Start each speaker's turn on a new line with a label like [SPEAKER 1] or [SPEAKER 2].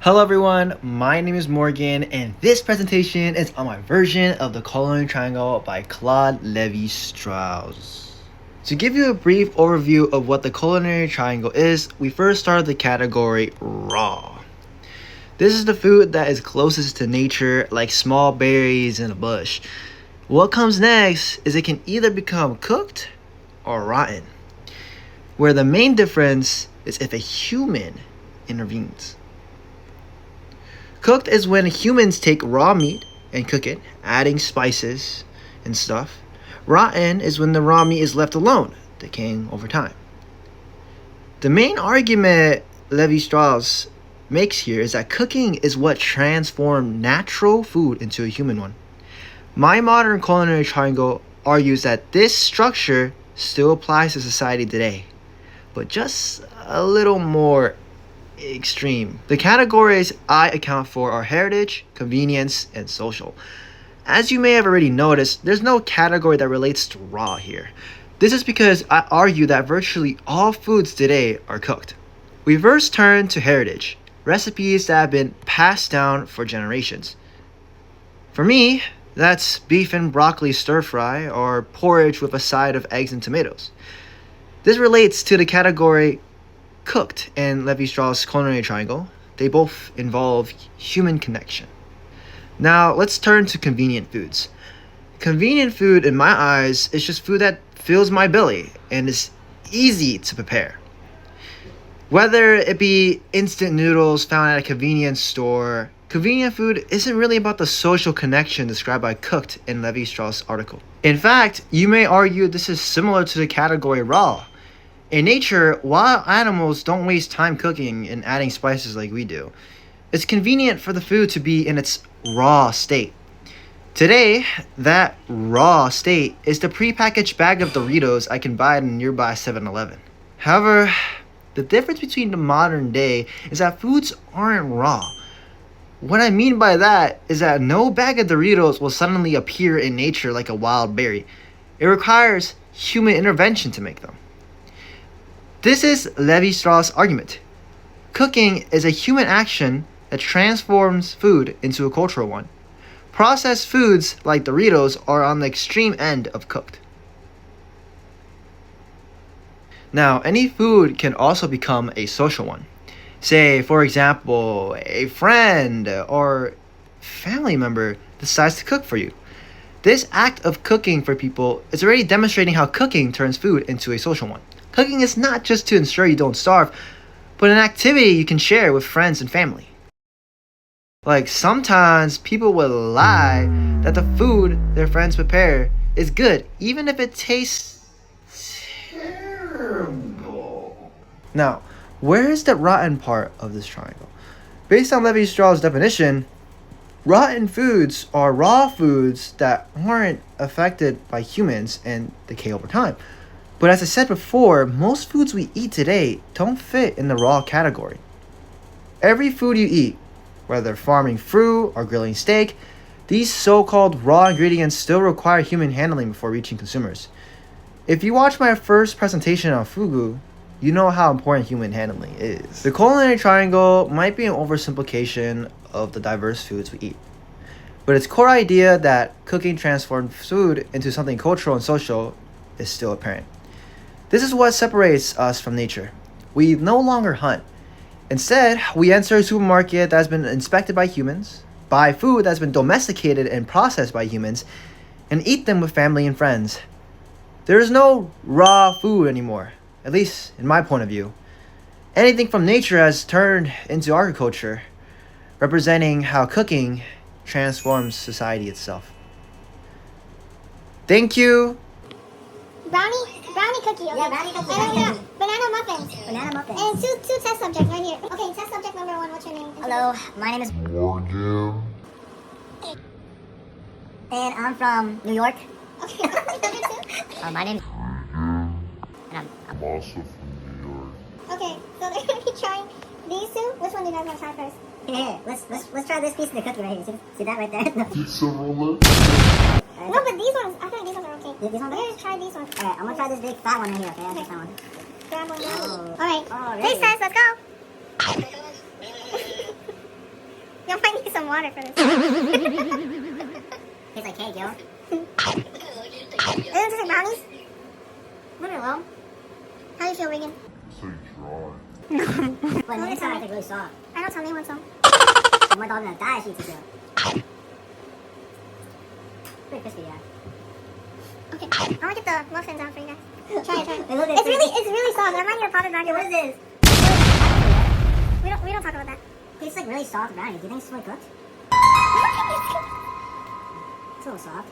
[SPEAKER 1] Hello everyone, my name is Morgan and this presentation is on my version of the Culinary Triangle by Claude Lévi-Strauss. To give you a brief overview of what the Culinary Triangle is, we first start with the category raw. This is the food that is closest to nature, like small berries in a bush. What comes next is it can either become cooked or rotten, where the main difference is if a human intervenes. Cooked is when humans take raw meat and cook it, adding spices and stuff. Rotten is when the raw meat is left alone, decaying over time. The main argument Lévi-Strauss makes here is that cooking is what transformed natural food into a human one. My modern culinary triangle argues that this structure still applies to society today, but just a little more extreme. The categories I account for are heritage, convenience, and social. As you may have already noticed, there's no category that relates to raw here. This is because I argue that virtually all foods today are cooked. We first turn to heritage, recipes that have been passed down for generations. For me, that's beef and broccoli stir fry or porridge with a side of eggs and tomatoes. This relates to the category cooked in Lévi-Strauss Culinary Triangle. They both involve human connection. Now let's turn to convenient foods. Convenient food in my eyes is just food that fills my belly and is easy to prepare. Whether it be instant noodles found at a convenience store, convenient food isn't really about the social connection described by cooked in Lévi-Strauss' article. In fact, you may argue this is similar to the category raw. In nature, wild animals don't waste time cooking and adding spices like we do. It's convenient for the food to be in its raw state. Today, that raw state is the prepackaged bag of Doritos I can buy at a nearby 7-Eleven. However, the difference between the modern day is that foods aren't raw. What I mean by that is that no bag of Doritos will suddenly appear in nature like a wild berry. It requires human intervention to make them. This is Lévi-Strauss' argument. Cooking is a human action that transforms food into a cultural one. Processed foods like Doritos are on the extreme end of cooked. Now, any food can also become a social one. Say, for example, a friend or family member decides to cook for you. This act of cooking for people is already demonstrating how cooking turns food into a social one. Cooking is not just to ensure you don't starve, but an activity you can share with friends and family. Like sometimes people will lie that the food their friends prepare is good, even if it tastes terrible. Now, where is the rotten part of this triangle? Based on Lévi-Strauss' definition, rotten foods are raw foods that aren't affected by humans and decay over time. But as I said before, most foods we eat today don't fit in the raw category. Every food you eat, whether farming fruit or grilling steak, these so-called raw ingredients still require human handling before reaching consumers. If you watched my first presentation on fugu, you know how important human handling is. The culinary triangle might be an oversimplification of the diverse foods we eat, but its core idea that cooking transforms food into something cultural and social is still apparent. This is what separates us from nature. We no longer hunt. Instead, we enter a supermarket that has been inspected by humans, buy food that's been domesticated and processed by humans, and eat them with family and friends. There is no raw food anymore, at least in my point of view. Anything from nature has turned into agriculture, representing how cooking transforms society itself. Thank you.
[SPEAKER 2] Brownie cookie. Okay.
[SPEAKER 3] Yeah, brownie cookie.
[SPEAKER 2] And banana muffins.
[SPEAKER 3] Banana muffins.
[SPEAKER 2] And two test subjects right here. Okay, test subject number 1. What's your name?
[SPEAKER 3] Hello, my name is
[SPEAKER 4] Morgan.
[SPEAKER 3] and I'm from New York.
[SPEAKER 2] Okay. Number 2.
[SPEAKER 3] My name is and
[SPEAKER 4] I'm also from New York.
[SPEAKER 2] Okay, so they're gonna be trying these two. Which one do you guys want to try first?
[SPEAKER 3] Here, let's try this piece of the cookie right here. See that right there?
[SPEAKER 4] Pizza roller.
[SPEAKER 2] No, but these ones, I feel like these ones are okay.
[SPEAKER 3] These ones are
[SPEAKER 2] We're gonna try these ones.
[SPEAKER 3] Alright, I'm gonna try this big fat one right here, okay? I'll take that one.
[SPEAKER 2] Grab one now.
[SPEAKER 3] Oh.
[SPEAKER 2] Alright.
[SPEAKER 3] Oh, really?
[SPEAKER 2] Taste test, let's go. some water for this.
[SPEAKER 3] Tastes like cake, yo.
[SPEAKER 2] Isn't it just like brownies?
[SPEAKER 3] Leave it alone.
[SPEAKER 2] How do you feel, Regan?
[SPEAKER 4] It's like dry.
[SPEAKER 3] But the inside is like really soft.
[SPEAKER 2] I don't tell me what's wrong.
[SPEAKER 3] My dog gonna die if she eats it, yo. Pretty crispy, yeah.
[SPEAKER 2] Okay, I want to get the muffins out for you guys. Try it, try it.
[SPEAKER 3] Hey, look at
[SPEAKER 2] It's
[SPEAKER 3] this.
[SPEAKER 2] really soft. It reminds me of potted
[SPEAKER 3] Hey,
[SPEAKER 2] brownies.
[SPEAKER 3] what is this?
[SPEAKER 2] We don't talk about that.
[SPEAKER 3] Tastes like really soft brownies. Do you think it's fully cooked? It's a little soft.